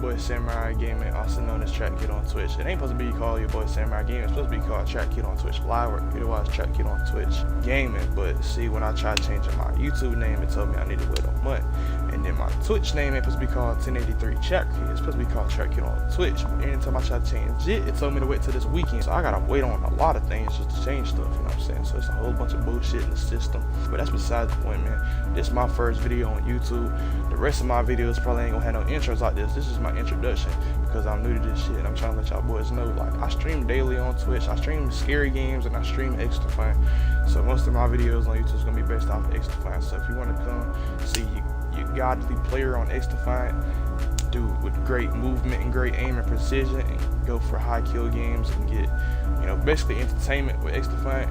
boy Samurai Gaming, also known as Trap Kid on Twitch. It ain't supposed to be called your boy Samurai Gaming. It's supposed to be called Trap Kid on Twitch Live, or otherwise Trap Kid on Twitch Gaming. But see, when I tried changing my YouTube name, it told me I needed to wait a month. And then my Twitch name ain't supposed to be called 1083 Trap Kid. It's supposed to be called Trap Kid on Twitch. But anytime I try to change it, it told me to wait till this weekend. So I gotta wait on a lot of things just to change stuff, you know what I'm saying? So it's a whole bunch of bullshit in the system. But that's besides the point, man. This is my first video on YouTube. The rest of my videos probably ain't gonna have no intros like this. This is my introduction because I'm new to this shit. I'm trying to let y'all boys know, like, I stream daily on Twitch. I stream scary games and I stream XDefiant. So most of my videos on YouTube is gonna be based off of XDefiant. So if you want to come see your godly player on XDefiant, dude with great movement and great aim and precision, and go for high kill games and get, you know, basically entertainment with XDefiant,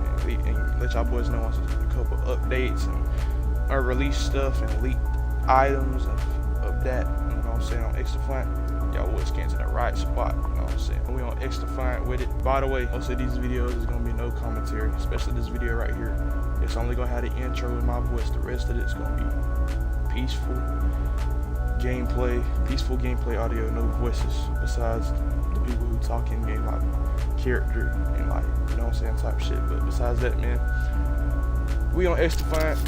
and let y'all boys know once a couple updates and unreleased stuff and leaked items of that, you know what I'm saying, on XDefiant, y'all would scan to the right spot, you know what I'm saying. We on XDefiant with it. By the way, most of these videos is gonna be no commentary, especially this video right here. It's only gonna have the intro with my voice. The rest of it's gonna be peaceful gameplay audio, no voices besides the people who talk in game, like character and, like, you know what I'm saying, type shit. But besides that, man, we on XDefiant.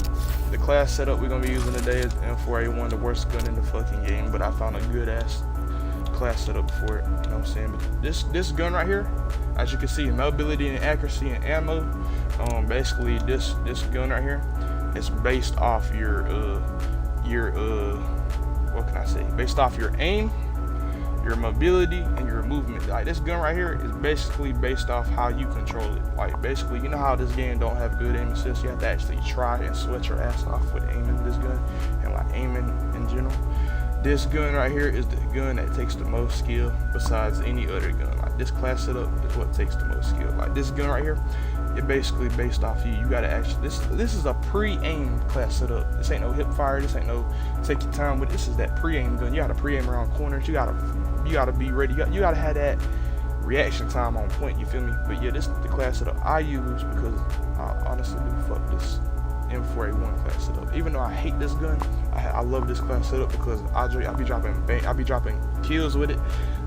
The class setup we're gonna be using today is M4A1, the worst gun in the fucking game, but I found a good ass class setup for it, you know what I'm saying. But this gun right here, as you can see, mobility and accuracy and ammo, basically this gun right here is based off your what can I say, based off your aim, your mobility, and your movement. Like, this gun right here is basically based off how you control it. Like, basically, you know how this game don't have good aim assist, you have to actually try and sweat your ass off with aiming this gun and, like, aiming in general. This gun right here is the gun that takes the most skill besides any other gun. Like, this class setup is what takes the most skill. Like, this gun right here, it basically based off you. You gotta actually, this is a pre-aim class setup. This ain't no hip fire, this ain't no take your time with. This is that pre-aim gun. You gotta pre-aim around corners, you gotta be ready, you gotta have that reaction time on point, you feel me? But yeah, this is the class setup I use because I honestly do fuck this M4A1 class setup. Even though I hate this gun, I love this class setup because I be dropping kills with it.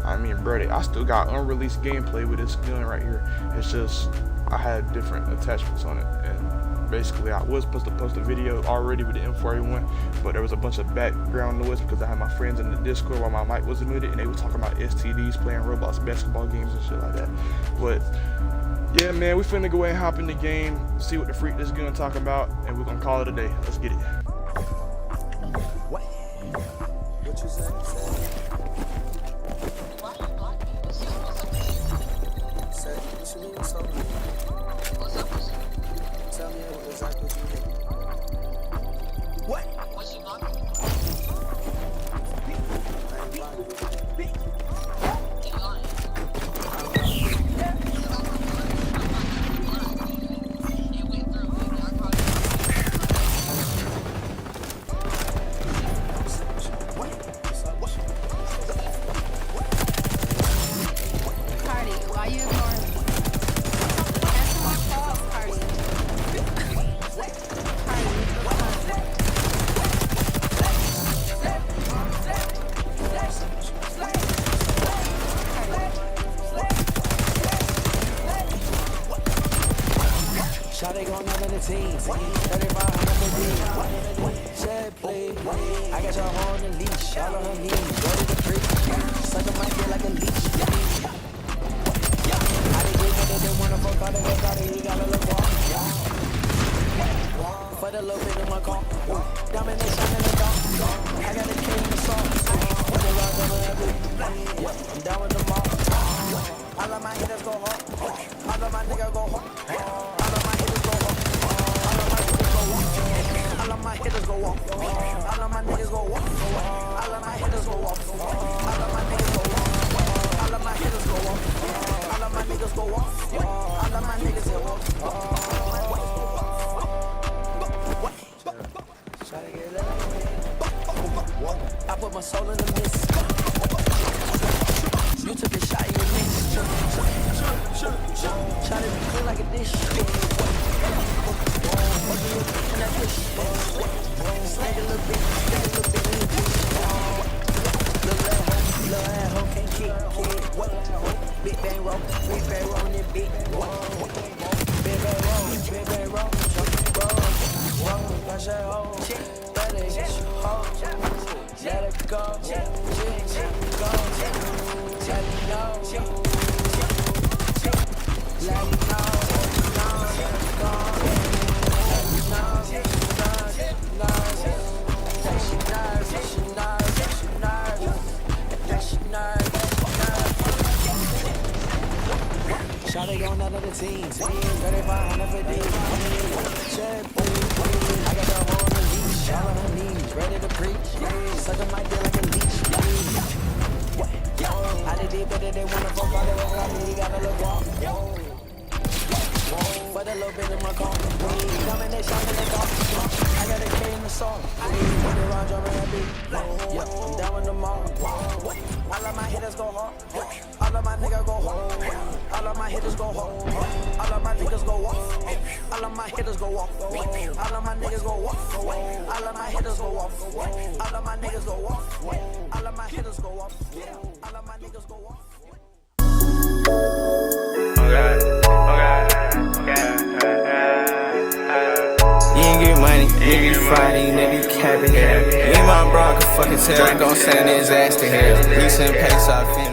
I mean, brother, I still got unreleased gameplay with this gun right here. It's just I had different attachments on it, and basically I was supposed to post a video already with the M4A1, but there was a bunch of background noise because I had my friends in the Discord while my mic wasn't muted, and they were talking about STDs, playing Roblox basketball games and shit like that. But yeah, man, we finna go ahead and hop in the game, see what the freak this gun talking about, and we're gonna call it a day. Let's get it. What you say? Say, what you mean, what's up? Tell me exactly what you mean. What? What's your name? Shawty gon' know the team. 3500 for D. Said play. I got your on the leash. All on her knees. Go to the creek. Sucker my dick like a leash. I did good, but they didn't wanna fuck out of her body. He got a little walk. For the little bit in my car. Domination in the dark. I got a K in the song. With the rock over every. I'm down with the mall. All of my hitters go hard. All of my niggas go hard. All of my hitters go walk. All of my niggas go walk. All of my hitters go walk. go. Shawty on out of the team, 3500 for D. I got the whole on the leash, all on her knees, ready to preach. Suckin' my dick like a leash. I did it better, they wanna fuck all the way around me, gotta look walk. For the little bit in my car, domination in the dark. I got a K in the song, put the round jumping that beat. Yeah, I'm down with them all. All of my hitters go hard, all of my niggas go hard. All of my hitters go hard, all of my niggas go off. All of my hitters go off, all of my niggas go off. All of my hitters go off, all of my niggas go off. All of my hitters go off, all of my niggas go off. You ain't get money, you get Friday, you never be capping here. Me and my bro, I can fucking tell. Drake gon' send his ass to hell. Recent pace, I feel.